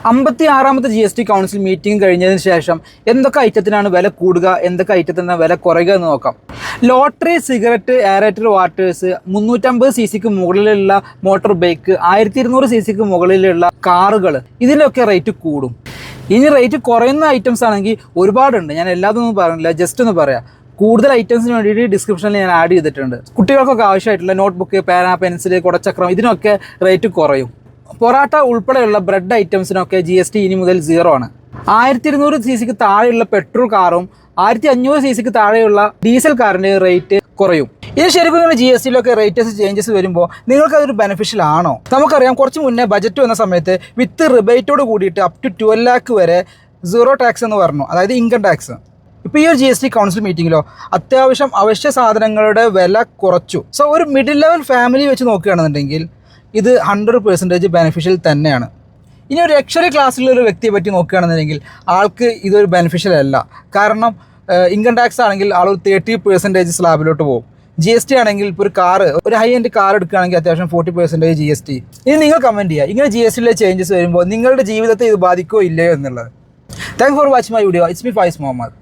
56ാമത്തെ GST council meeting കഴിഞ്ഞതിന് ശേഷം എന്തൊക്കെ ഐറ്റത്തിനാണ് വില കൂടുക, എന്തൊക്കെ ഐറ്റത്തിന് വില കുറയുക എന്ന് നോക്കാം. Lottery, cigarette, aerated waters, 350 cc മുകളിലുള്ള മോട്ടോർ ബൈക്ക്, 1200 cc മുകളിലുള്ള കാറുകൾ, ഇതിലൊക്കെ റേറ്റ് കൂടും. ഇനി റേറ്റ് കുറയുന്ന ഐറ്റംസ് ആണെങ്കിൽ ഒരുപാടുണ്ട്. ഞാൻ എല്ലാതൊന്നും പറഞ്ഞില്ല, ജസ്റ്റ് ഒന്ന് പറയാം. കൂടുതൽ ഐറ്റംസിന് വേണ്ടിയിട്ട് ഡിസ്ക്രിപ്ഷനിൽ ഞാൻ ആഡ് ചെയ്തിട്ടുണ്ട്. കുട്ടികൾക്കൊക്കെ ആവശ്യമായിട്ടുള്ള നോട്ട്ബുക്ക്, പേന, പെൻസിൽ, കുടച്ചക്രം, ഇതിനൊക്കെ റേറ്റ് കുറയും. പൊറാട്ട ഉൾപ്പെടെയുള്ള ബ്രെഡ് ഐറ്റംസിനൊക്കെ GST ഇനി മുതൽ 0 ആണ്. 1200 cc താഴെയുള്ള പെട്രോൾ കാറും 1500 cc താഴെയുള്ള ഡീസൽ കാറിൻ്റെ റേറ്റ് കുറയും. ഇത് ശരിക്കും ഇങ്ങനെ GSTയിലൊക്കെ റേറ്റസ് ചേഞ്ചസ് വരുമ്പോൾ നിങ്ങൾക്കതൊരു ബെനിഫിഷ്യൽ ആണോ? നമുക്കറിയാം, കുറച്ച് മുന്നേ ബജറ്റ് വന്ന സമയത്ത് വിത്ത് റിബേറ്റോട് കൂടിയിട്ട് അപ് ടു 12 lakh വരെ 0 ടാക്സ് എന്ന് പറഞ്ഞു, അതായത് ഇൻകം ടാക്സ്. ഇപ്പോൾ ഈ ഒരു GST കൗൺസിൽ മീറ്റിങ്ങിലോ അത്യാവശ്യം അവശ്യ സാധനങ്ങളുടെ വില കുറച്ചു. സോ ഒരു മിഡിൽ ലെവൽ ഫാമിലി വെച്ച് നോക്കുകയാണെന്നുണ്ടെങ്കിൽ ഇത് 100% ബെനിഫിഷ്യൽ തന്നെയാണ്. ഇനി ഒരു ലക്ഷറി ക്ലാസ്സിലൊരു വ്യക്തിയെ പറ്റി നോക്കുകയാണെന്നുണ്ടെങ്കിൽ ആൾക്ക് ഇതൊരു ബെനിഫിഷ്യൽ അല്ല. കാരണം ഇൻകം ടാക്സ് ആണെങ്കിൽ ആൾ 30% സ്ലാബിലോട്ട് പോകും. GST ആണെങ്കിൽ ഇപ്പോൾ ഒരു ഹൈ എൻഡ് കാർ എടുക്കുകയാണെങ്കിൽ അത്യാവശ്യം 40% GST. ഇനി നിങ്ങൾ കമൻറ്റ് ചെയ്യുക, ഇങ്ങനെ GSTയിലെ ചേഞ്ചസ് വരുമ്പോൾ നിങ്ങളുടെ ജീവിതത്തെ ഇത് ബാധിക്കോ ഇല്ലയോ എന്നുള്ളത്. Thanks for watching my video. It's me Faiz Muhammad.